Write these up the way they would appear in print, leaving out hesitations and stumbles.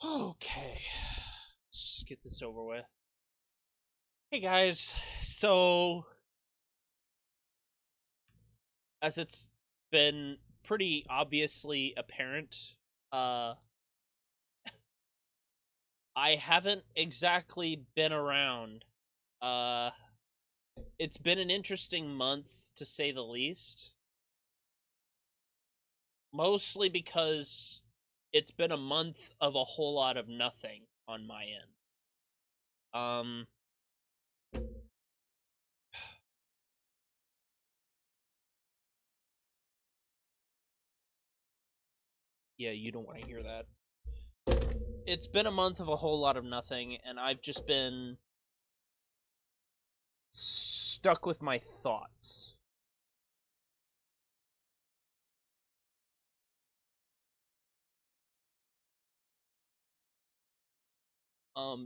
Okay, let's get this over with. Hey guys, so as it's been pretty obviously apparent, uh, I haven't exactly been around. Uh, it's been an interesting month to say the least. Mostly because it's been a month of a whole lot of nothing on my end. Um, yeah, you don't want to hear that. It's been a month of a whole lot of nothing, and I've just been stuck with my thoughts.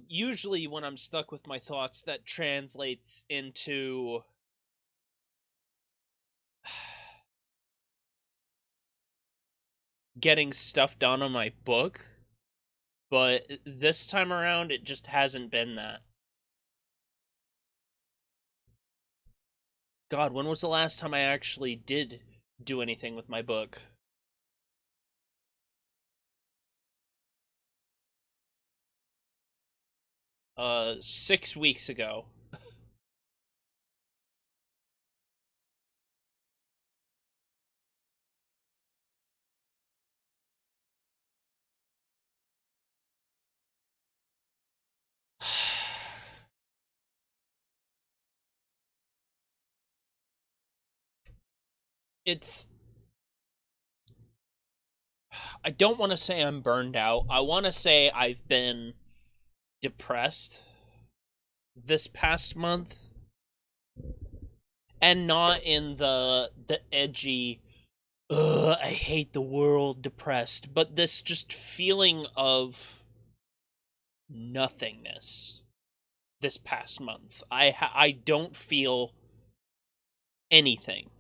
Usually when I'm stuck with my thoughts, that translates into getting stuff done on my book, but this time around, it just hasn't been that. God, when was the last time I actually did do anything with my book? 6 weeks ago. It's I don't want to say I'm burned out. I want to say I've been depressed this past month, and not in the edgy I hate the world depressed, but this just feeling of nothingness this past month. I don't feel anything.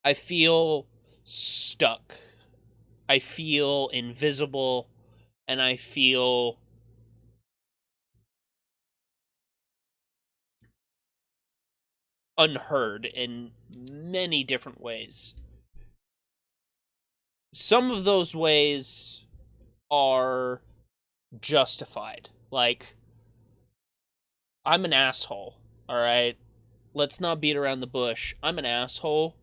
I feel stuck. I feel invisible, and I feel unheard in many different ways. Some of those ways are justified. Like, I'm an asshole, alright? Let's not beat around the bush. I'm an asshole.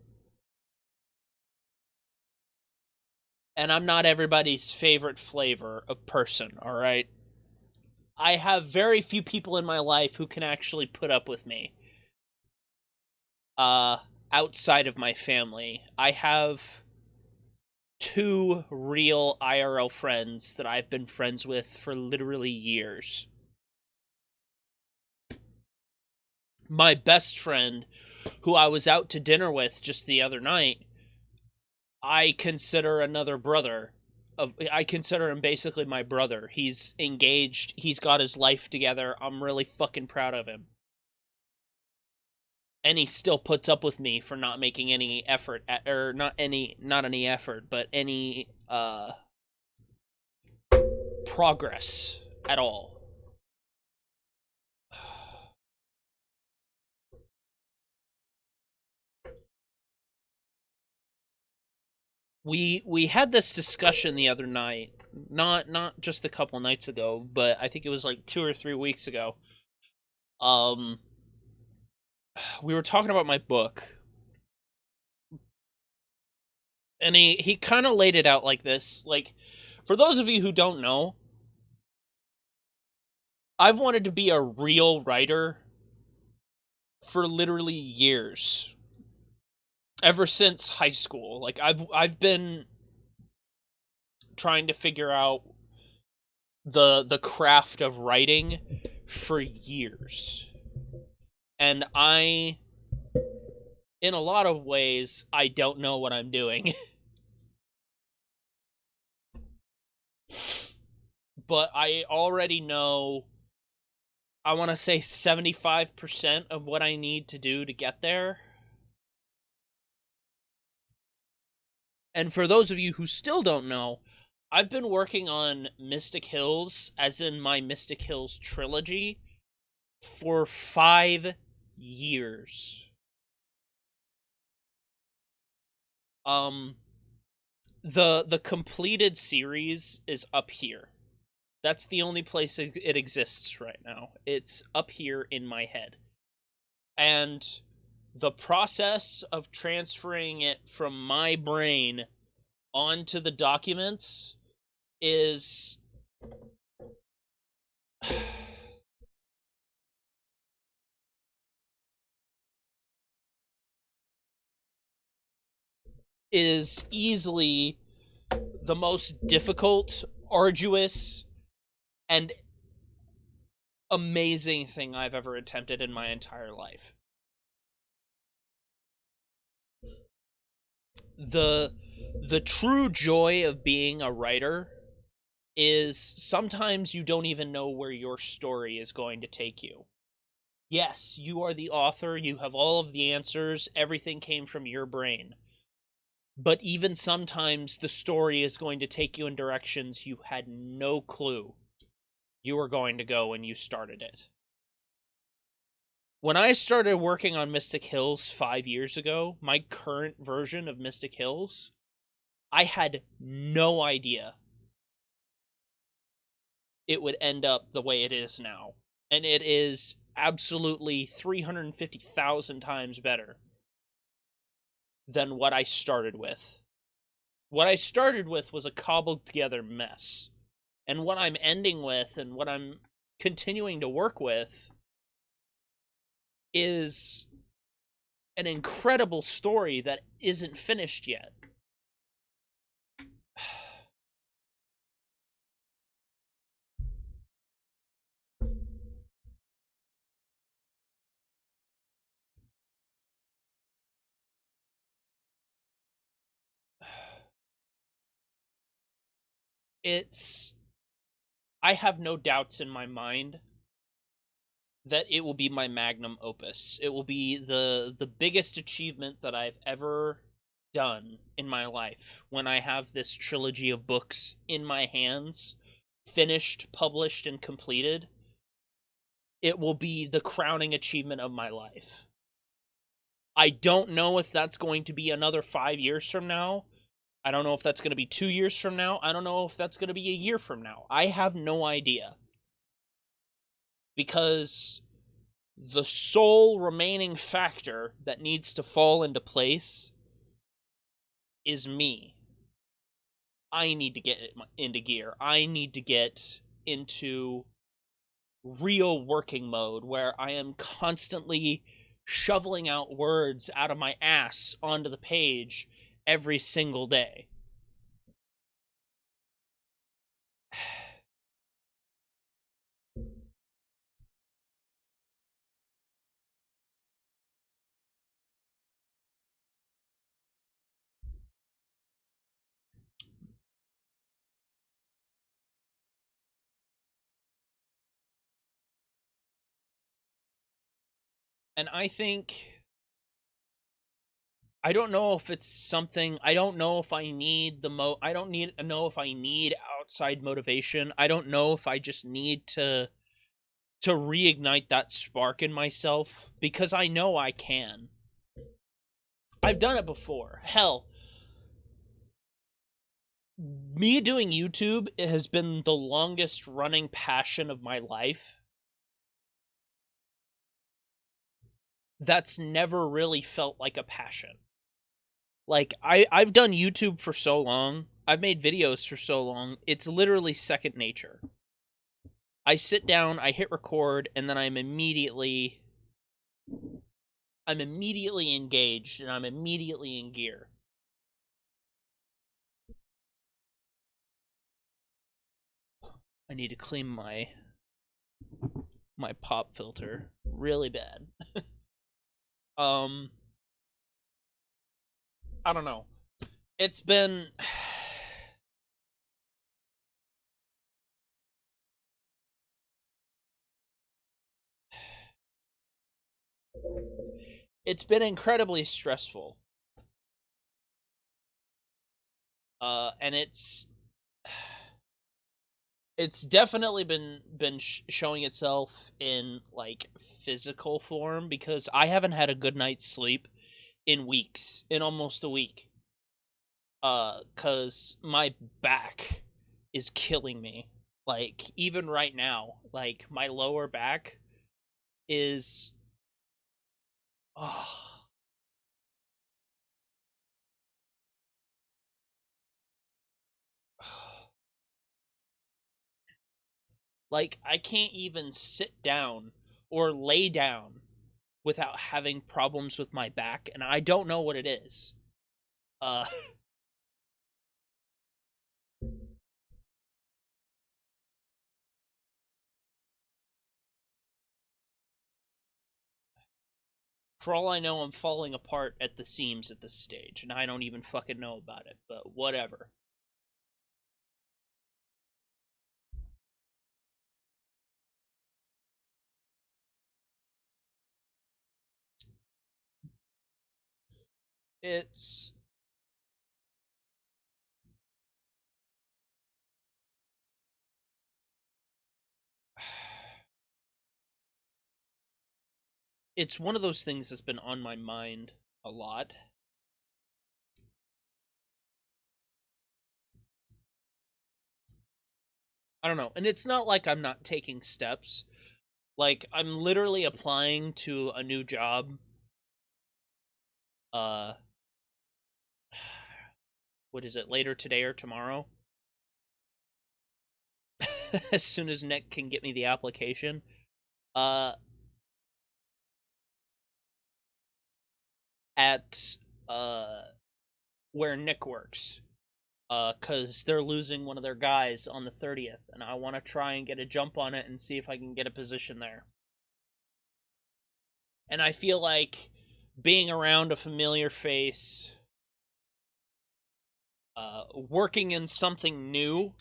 And I'm not everybody's favorite flavor of person, alright? I have very few people in my life who can actually put up with me. Uh, Outside of my family. I have two real IRL friends that I've been friends with for literally years. My best friend, who I was out to dinner with just the other night, I consider another brother. I consider him basically my brother. He's engaged. He's got his life together. I'm really fucking proud of him. And he still puts up with me for not making any effort or not any effort, but any progress at all. We had this discussion the other night, not just a couple nights ago, but I think it was like 2 or 3 weeks ago. Um, we were talking about my book, and he kind of laid it out like this. Like, for those of you who don't know, I've wanted to be a real writer for literally years. Ever since high school. Like, I've been trying to figure out the craft of writing for years. And in a lot of ways, I don't know what I'm doing. But I already know, I want to say 75% of what I need to do to get there. And for those of you who still don't know, I've been working on Mystic Hills, as in my Mystic Hills trilogy, for 5 years. Um, the completed series is up here. That's the only place it exists right now. It's up here in my head. And the process of transferring it from my brain onto the documents is is easily the most difficult, arduous, and amazing thing I've ever attempted in my entire life. The true joy of being a writer is sometimes you don't even know where your story is going to take you. Yes, you are the author, you have all of the answers, everything came from your brain. But even sometimes the story is going to take you in directions you had no clue you were going to go when you started it. When I started working on Mystic Hills 5 years ago, my current version of Mystic Hills, I had no idea it would end up the way it is now. And it is absolutely 350,000 times better than what I started with. What I started with was a cobbled together mess. And what I'm ending with and what I'm continuing to work with is an incredible story that isn't finished yet. It's I have no doubts in my mind that it will be my magnum opus. It will be the biggest achievement that I've ever done in my life when I have this trilogy of books in my hands, finished, published, and completed. It will be the crowning achievement of my life. I don't know if that's going to be another 5 years from now. I don't know if that's going to be 2 years from now. I don't know if that's going to be a year from now. I have no idea. Because the sole remaining factor that needs to fall into place is me. I need to get into gear. I need to get into real working mode where I am constantly shoveling out words out of my ass onto the page every single day. And I think I don't know if it's something I don't know if I need I don't need know if I need outside motivation. I don't know if I just need to reignite that spark in myself because I know I can. I've done it before. Hell, me doing YouTube has been the longest running passion of my life. That's never really felt like a passion. Like I've done YouTube for so long. I've made videos for so long. It's literally second nature. I sit down, I hit record, and then I'm immediately engaged and I'm immediately in gear. I need to clean my pop filter really bad. I don't know. It's been it's been incredibly stressful. And it's it's definitely been showing itself in like physical form because I haven't had a good night's sleep in weeks, in almost a week. Cuz my back is killing me. Like even right now, like my lower back is oh, like I can't even sit down or lay down without having problems with my back, and I don't know what it is. Uh, for all I know, I'm falling apart at the seams at this stage, and I don't even fucking know about it. But whatever. It's it's one of those things that's been on my mind a lot. I don't know, and it's not like I'm not taking steps. Like I'm literally applying to a new job. Uh, what is it? Later today or tomorrow? As soon as Nick can get me the application. Uh, at where Nick works. Cause they're losing one of their guys on the 30th, and I want to try and get a jump on it and see if I can get a position there. And I feel like being around a familiar face, working in something new,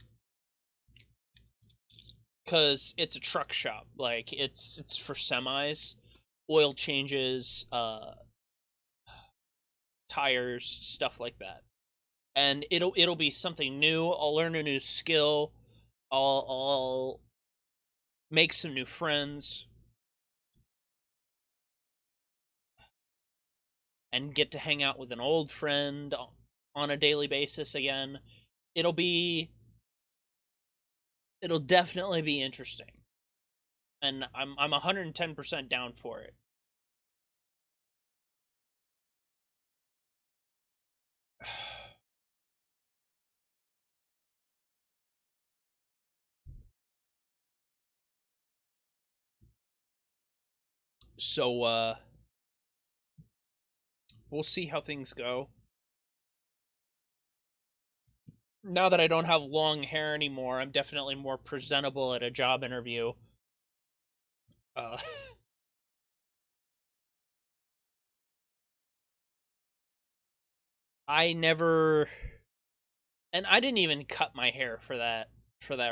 cause it's a truck shop. Like it's for semis, oil changes, tires, stuff like that. And it'll be something new. I'll learn a new skill. I'll make some new friends and get to hang out with an old friend on a daily basis again. It'll be it'll definitely be interesting. And I'm 110% down for it. So we'll see how things go. Now that I don't have long hair anymore, I'm definitely more presentable at a job interview. Uh I never and I didn't even cut my hair for that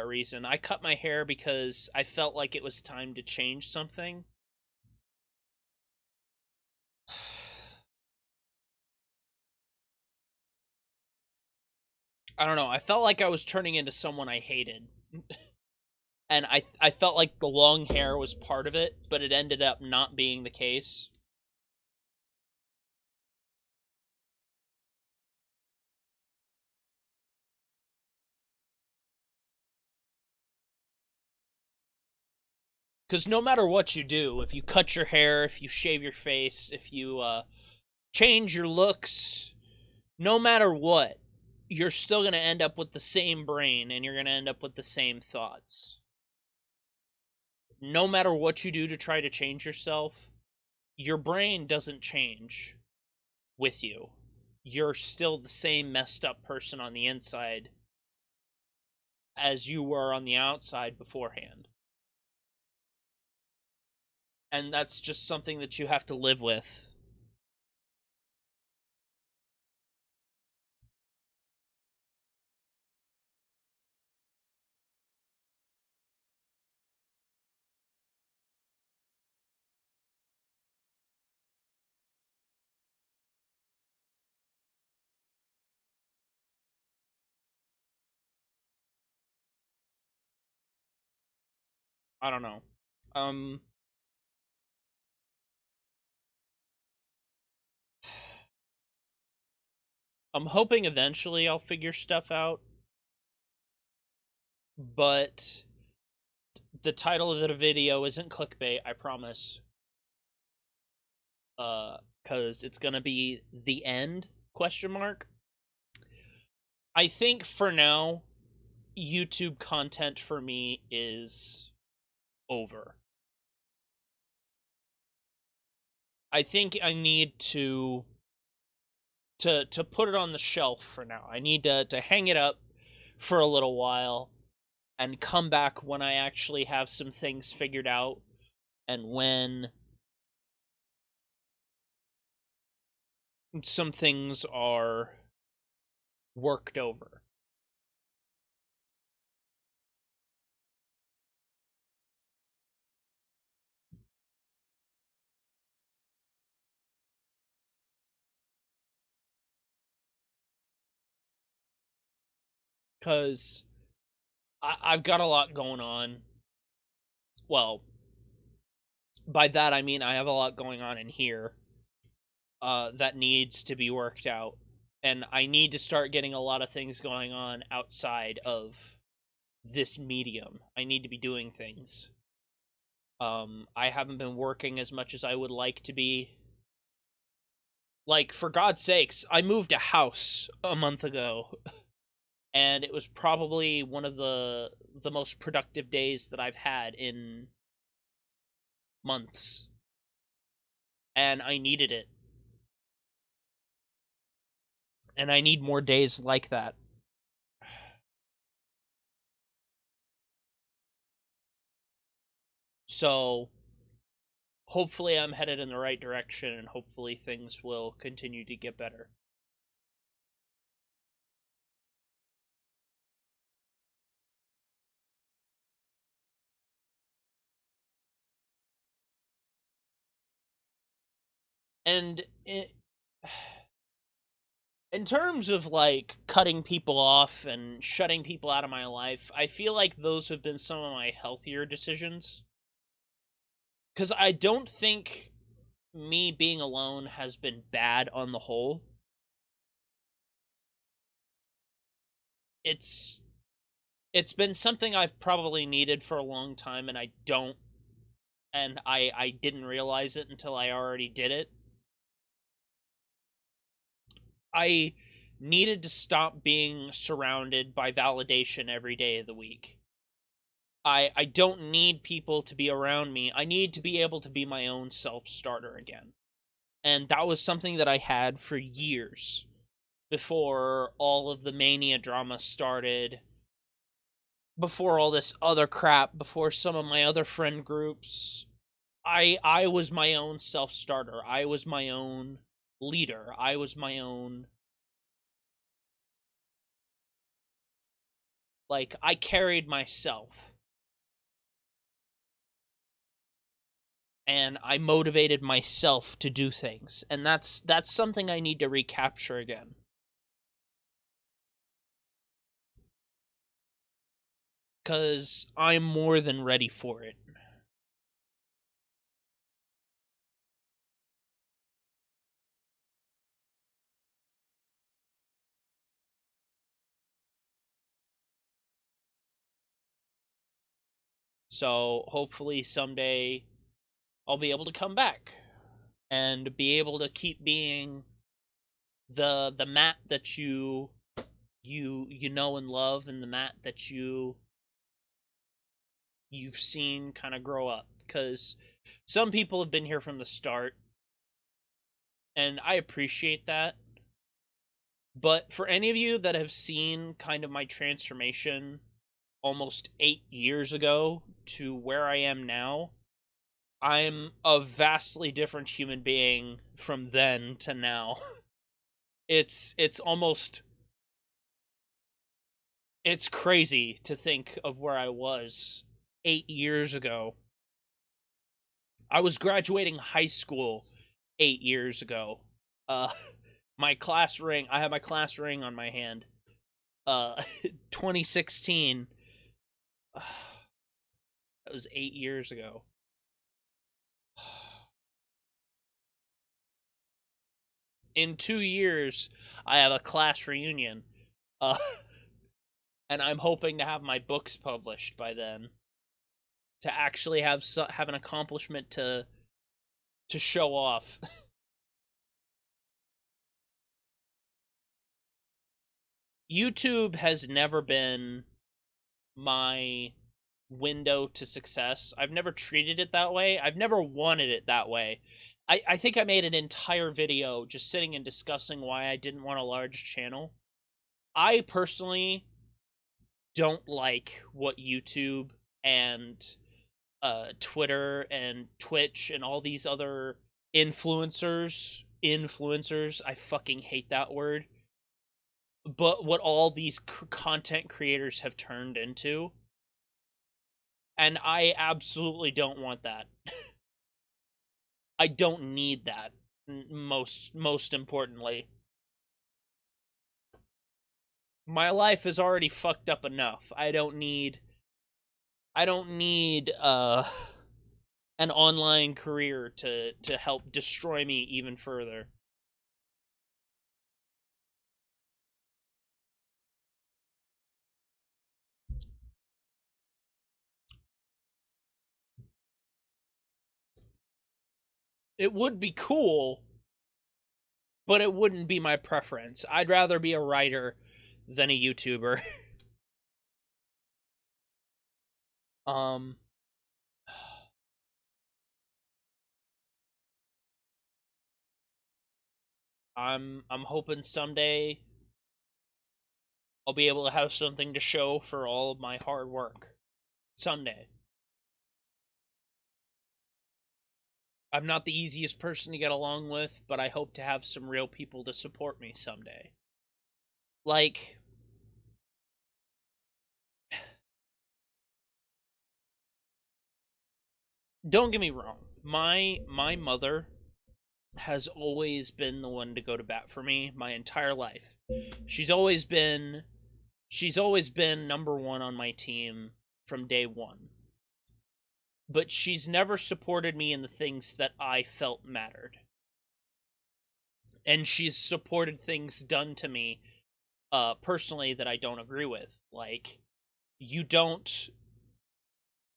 reason. I cut my hair because I felt like it was time to change something. I don't know. I felt like I was turning into someone I hated. And I felt like the long hair was part of it, but it ended up not being the case. Because no matter what you do, if you cut your hair, if you shave your face, if you change your looks, no matter what, you're still going to end up with the same brain and you're going to end up with the same thoughts. No matter what you do to try to change yourself, your brain doesn't change with you. You're still the same messed up person on the inside as you were on the outside beforehand. And that's just something that you have to live with. I don't know. Um, I'm hoping eventually I'll figure stuff out, but the title of the video isn't clickbait, I promise. Cuz it's going to be the end question mark. I think for now YouTube content for me is over. I think I need to put it on the shelf for now. I need to hang it up for a little while and come back when I actually have some things figured out and when some things are worked over. Because I've got a lot going on. Well, by that I mean I have a lot going on in here that needs to be worked out. And I need to start getting a lot of things going on outside of this medium. I need to be doing things. I haven't been working as much as I would like to be. Like, for God's sakes, I moved a house a month ago, and it was probably one of the most productive days that I've had in months. And I needed it. And I need more days like that. So, hopefully I'm headed in the right direction, and hopefully things will continue to get better. And in terms of like cutting people off and shutting people out of my life, I feel like those have been some of my healthier decisions. Because I don't think me being alone has been bad on the whole. It's it's been something I've probably needed for a long time, and I didn't realize it until I already did it. I needed to stop being surrounded by validation every day of the week. I don't need people to be around me. I need to be able to be my own self-starter again. And that was something that I had for years before all of the mania drama started, before all this other crap, before some of my other friend groups. I was my own self-starter. I was my own leader. I was my own, like, I carried myself. And I motivated myself to do things. And that's something I need to recapture again. Cuz I'm more than ready for it. So hopefully someday I'll be able to come back and be able to keep being the Matt that you know and love, and the Matt that you've seen kind of grow up. Cuz some people have been here from the start, and I appreciate that. But for any of you that have seen kind of my transformation almost 8 years ago to where I am now, I'm a vastly different human being from then to now. It's almost, it's crazy to think of where I was 8 years ago. I was graduating high school 8 years ago. Uh my class ring, I have my class ring on my hand. 2016. That was 8 years ago. In 2 years, I have a class reunion. Uh, and I'm hoping to have my books published by then. To actually have an accomplishment to show off. YouTube has never been my window to success. I've never treated it that way. I've never wanted it that way. I think I made an entire video just sitting and discussing why I didn't want a large channel. I personally don't like what YouTube and Twitter and Twitch and all these other influencers, I fucking hate that word, but what all these content creators have turned into. And I absolutely don't want that. I don't need that, most importantly. My life is already fucked up enough. I don't need an online career to help destroy me even further. It would be cool, but it wouldn't be my preference. I'd rather be a writer than a YouTuber. um I'm hoping someday I'll be able to have something to show for all of my hard work. Someday. I'm not the easiest person to get along with, but I hope to have some real people to support me someday. Like, don't get me wrong. My mother has always been the one to go to bat for me my entire life. She's always been number 1 on my team from day 1. But she's never supported me in the things that I felt mattered. And she's supported things done to me personally that I don't agree with. Like, you don't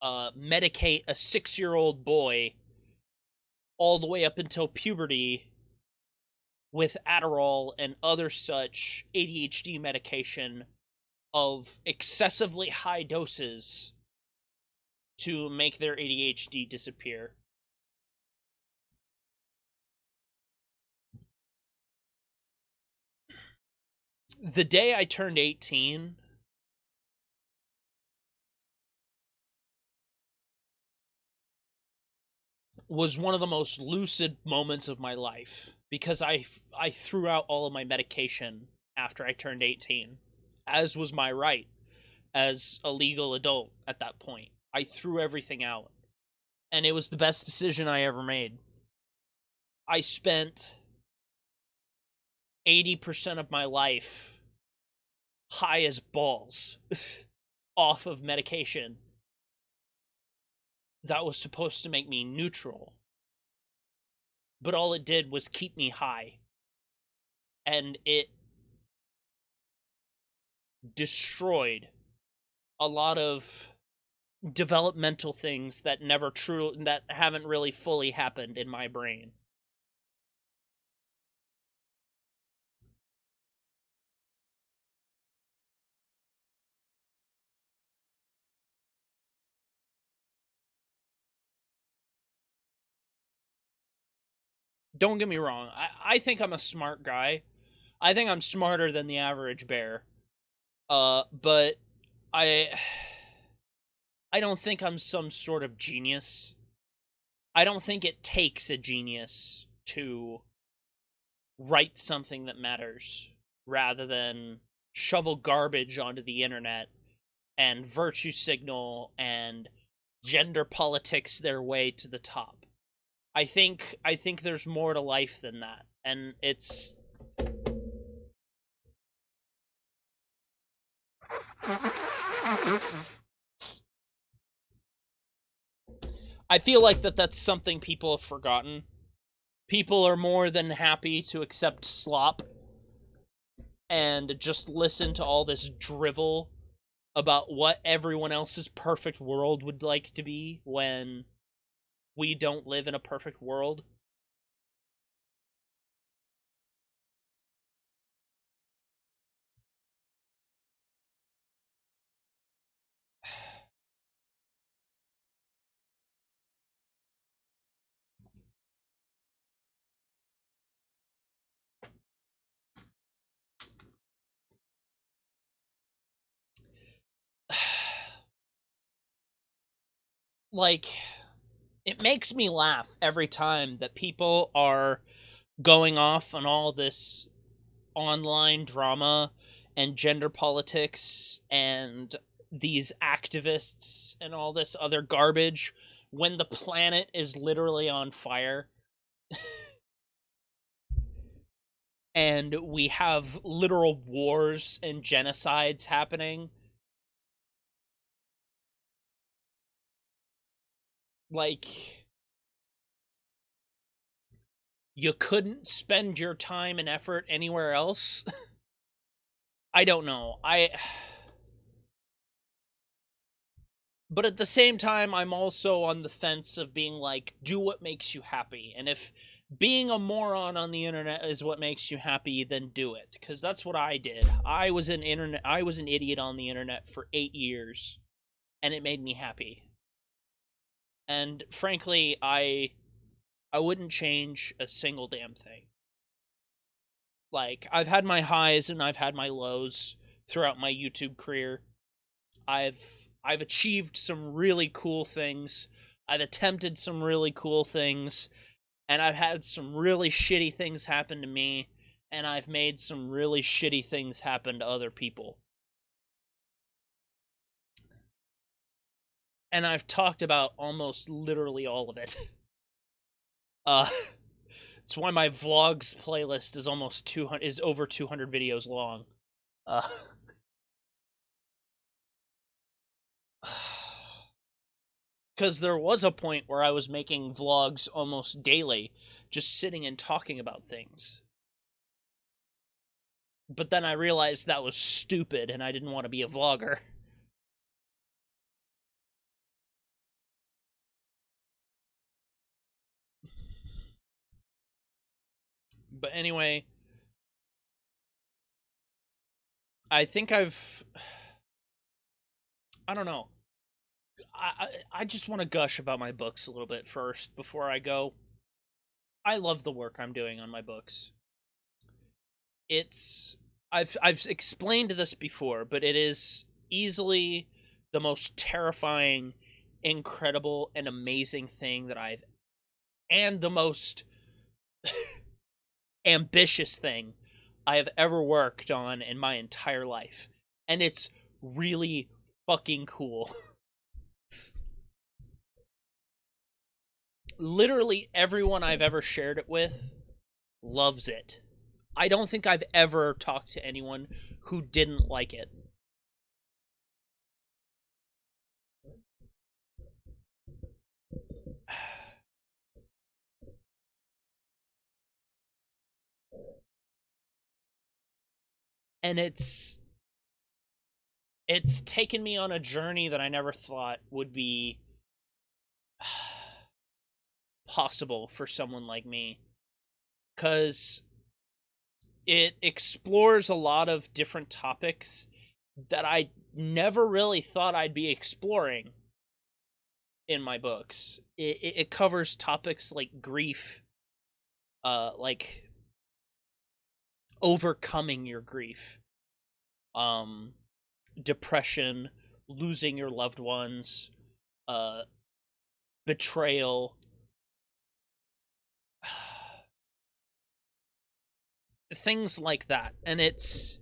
medicate a 6-year-old boy all the way up until puberty with Adderall and other such ADHD medication of excessively high doses to make their ADHD disappear. The day I turned 18, was one of the most lucid moments of my life because I threw out all of my medication after I turned 18, as was my right as a legal adult at that point. I threw everything out, and it was the best decision I ever made. I spent 80% of my life high as balls off of medication that was supposed to make me neutral. But all it did was keep me high. And it destroyed a lot of developmental things that that haven't really fully happened in my brain. Don't get me wrong. I think I'm a smart guy. I think I'm smarter than the average bear. But I I don't think I'm some sort of genius. I don't think it takes a genius to write something that matters rather than shovel garbage onto the internet and virtue signal and gender politics their way to the top. I think there's more to life than that. And it's I feel like that's something people have forgotten. People are more than happy to accept slop and just listen to all this drivel about what everyone else's perfect world would like to be when we don't live in a perfect world. Like, it makes me laugh every time that people are going off on all this online drama and gender politics and these activists and all this other garbage when the planet is literally on fire and we have literal wars and genocides happening. Like, you couldn't spend your time and effort anywhere else? I don't know. But at the same time, I'm also on the fence of being like, do what makes you happy. And if being a moron on the internet is what makes you happy, then do it. Because that's what I did. I was an idiot on the internet for 8 years, and it made me happy. And frankly, I wouldn't change a single damn thing. Like, I've had my highs and I've had my lows throughout my YouTube career. I've achieved some really cool things. I've attempted some really cool things, and I've had some really shitty things happen to me, and I've made some really shitty things happen to other people. And I've talked about almost literally all of it. Uh it's why my vlogs playlist is over 200 videos long. Uh Because there was a point where I was making vlogs almost daily, just sitting and talking about things. But then I realized that was stupid and I didn't want to be a vlogger. But anyway, I think I don't know. I just want to gush about my books a little bit first before I go. I love the work I'm doing on my books. It's I've explained this before, but it is easily the most terrifying, incredible, and amazing thing that and the most ambitious thing I have ever worked on in my entire life. And it's really fucking cool. Literally everyone I've ever shared it with loves it. I don't think I've ever talked to anyone who didn't like it. And it's taken me on a journey that I never thought would be possible for someone like me. 'Cause it explores a lot of different topics that I never really thought I'd be exploring in my books. It covers topics like grief, like overcoming your grief, um, depression, losing your loved ones, uh, betrayal, things like that. And it's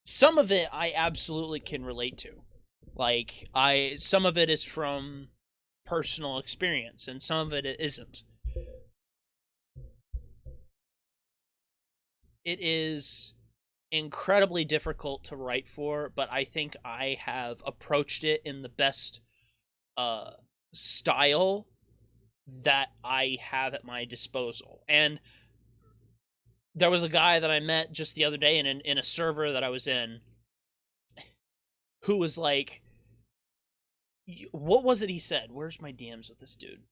some of it I absolutely can relate to. Like, some of it is from personal experience and some of it isn't. It is incredibly difficult to write for, but I think I have approached it in the best style that I have at my disposal. And there was a guy that I met just the other day in a server that I was in who was like, what was it he said? Where's my DMs with this dude?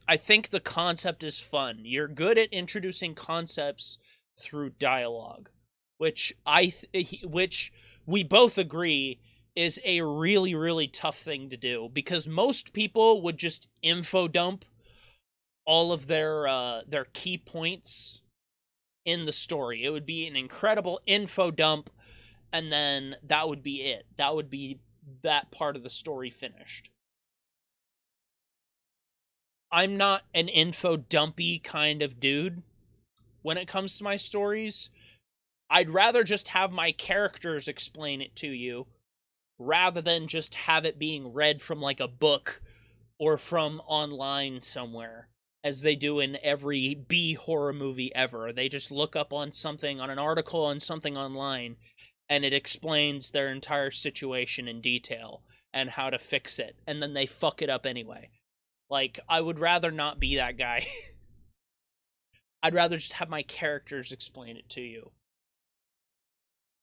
I think the concept is fun. You're good at introducing concepts through dialogue, which which we both agree is a really, really tough thing to do, because most people would just info dump all of their key points in the story. It would be an incredible info dump, and then that would be it. That would be that part of the story finished. I'm not an info dumpy kind of dude when it comes to my stories. I'd rather just have my characters explain it to you rather than just have it being read from like a book or from online somewhere, as they do in every B horror movie ever. They just look up on something, on an article on something online, and it explains their entire situation in detail and how to fix it, and then they fuck it up anyway. Like, I would rather not be that guy. I'd rather just have my characters explain it to you.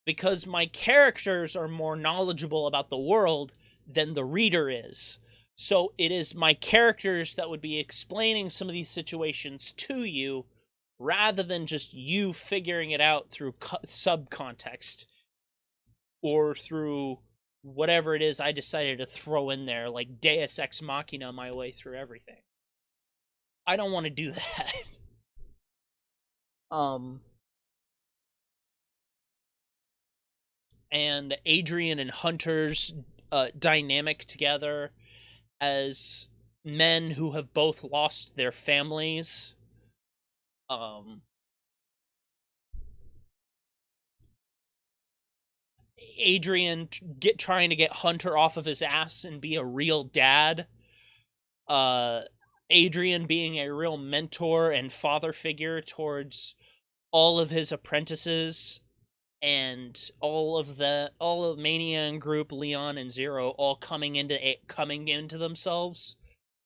Because my characters are more knowledgeable about the world than the reader is. So it is my characters that would be explaining some of these situations to you, rather than just you figuring it out through subcontext or through whatever it is I decided to throw in there, like Deus Ex Machina my way through everything. I don't want to do that. And Adrian and Hunter's dynamic together as men who have both lost their families. Adrian trying to get Hunter off of his ass and be a real dad. Adrian being a real mentor and father figure towards all of his apprentices, and all of Mania and group, Leon and Zero, all coming into themselves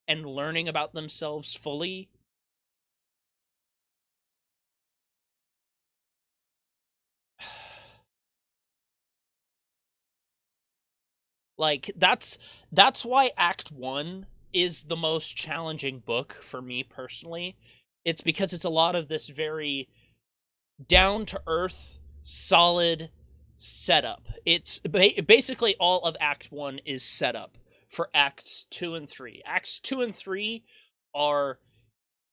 and learning about themselves fully. Like, that's why Act 1 is the most challenging book for me personally. It's because it's a lot of this very down to earth, solid setup. It's basically all of Act 1 is setup for Acts 2 and 3. Acts 2 and 3 are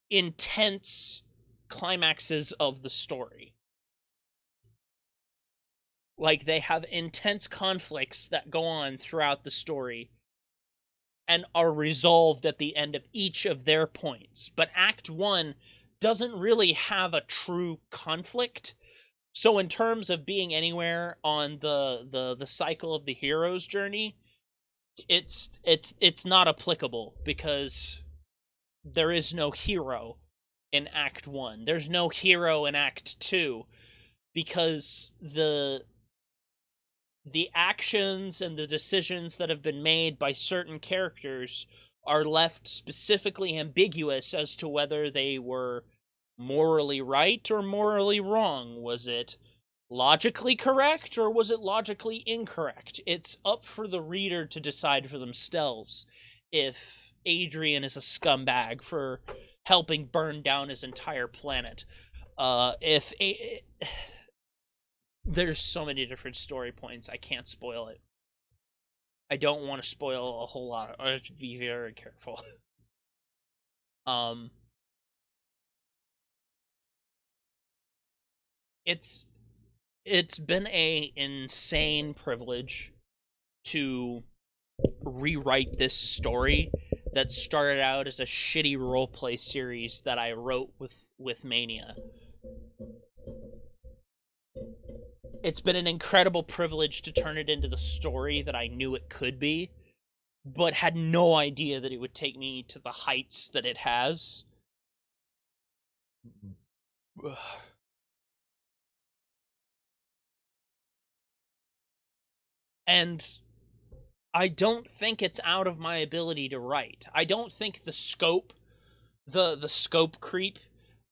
intense climaxes of the story. Like, they have intense conflicts that go on throughout the story and are resolved at the end of each of their points. But Act 1 doesn't really have a true conflict. So in terms of being anywhere on the cycle of the hero's journey, it's not applicable, because there is no hero in Act 1. There's no hero in Act 2, because the actions and the decisions that have been made by certain characters are left specifically ambiguous as to whether they were morally right or morally wrong. Was it logically correct or was it logically incorrect? It's up for the reader to decide for themselves if Adrian is a scumbag for helping burn down his entire planet. There's so many different story points. I can't spoil it. I don't want to spoil a whole lot. I have to be very careful. It's been a insane privilege to rewrite this story that started out as a shitty roleplay series that I wrote with Mania. It's been an incredible privilege to turn it into the story that I knew it could be, but had no idea that it would take me to the heights that it has. And I don't think it's out of my ability to write. I don't think the scope creep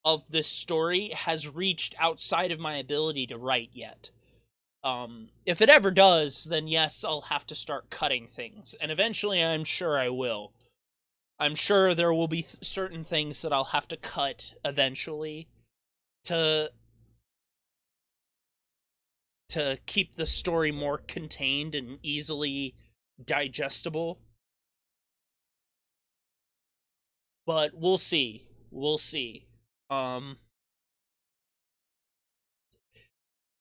of this story has reached outside of my ability to write yet. If it ever does, then yes, I'll have to start cutting things. And eventually I'm sure I will. I'm sure there will be certain things that I'll have to cut eventually to keep the story more contained and easily digestible. But we'll see. We'll see.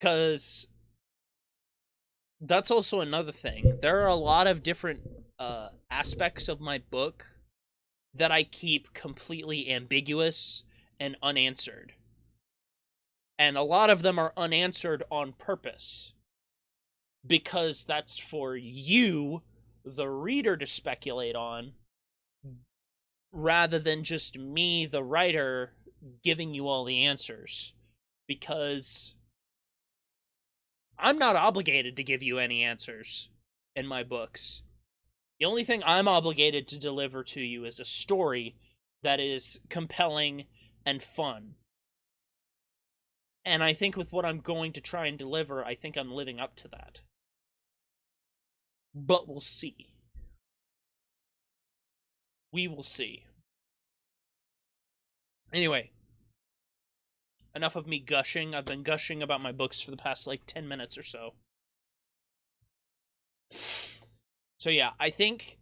Because that's also another thing. There are a lot of different aspects of my book that I keep completely ambiguous and unanswered. And a lot of them are unanswered on purpose. Because that's for you, the reader, to speculate on, rather than just me, the writer, giving you all the answers. Because I'm not obligated to give you any answers in my books. The only thing I'm obligated to deliver to you is a story that is compelling and fun. And I think with what I'm going to try and deliver, I think I'm living up to that. But we'll see. We will see. Anyway, enough of me gushing. I've been gushing about my books for the past, 10 minutes or so. So yeah, I think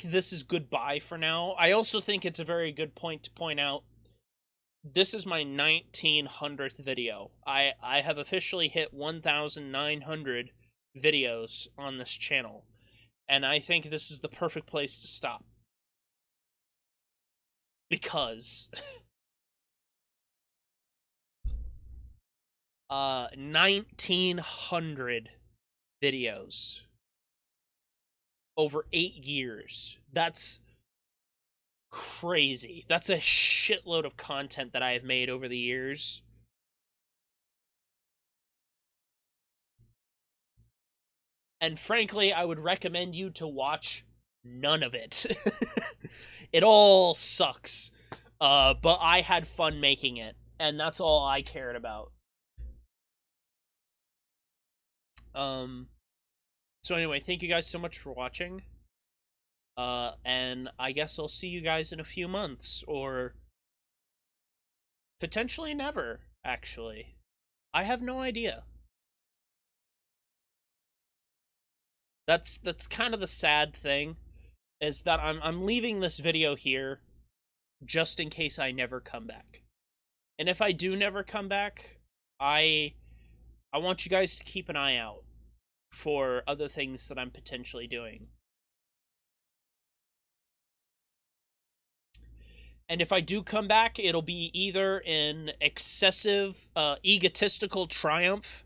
this is goodbye for now. I also think it's a very good point to point out. This is my 1900th video. I have officially hit 1,900 videos on this channel. And I think this is the perfect place to stop. Because 1,900 videos over 8 years. That's crazy. That's a shitload of content that I have made over the years. And frankly, I would recommend you to watch none of it. It all sucks. But I had fun making it, and that's all I cared about. So anyway, thank you guys so much for watching. And I guess I'll see you guys in a few months, or potentially never, actually. I have no idea. That's kind of the sad thing, is that I'm leaving this video here just in case I never come back. And if I do never come back, I want you guys to keep an eye out for other things that I'm potentially doing. And if I do come back, it'll be either in excessive, egotistical triumph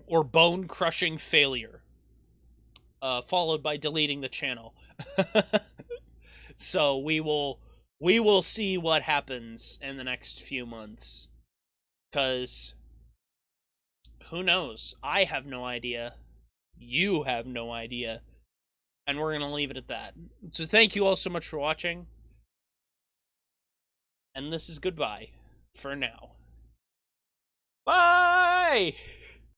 or bone-crushing failure, followed by deleting the channel. So we will see what happens in the next few months. Because who knows? I have no idea. You have no idea. And we're going to leave it at that. So thank you all so much for watching. And this is goodbye for now. Bye!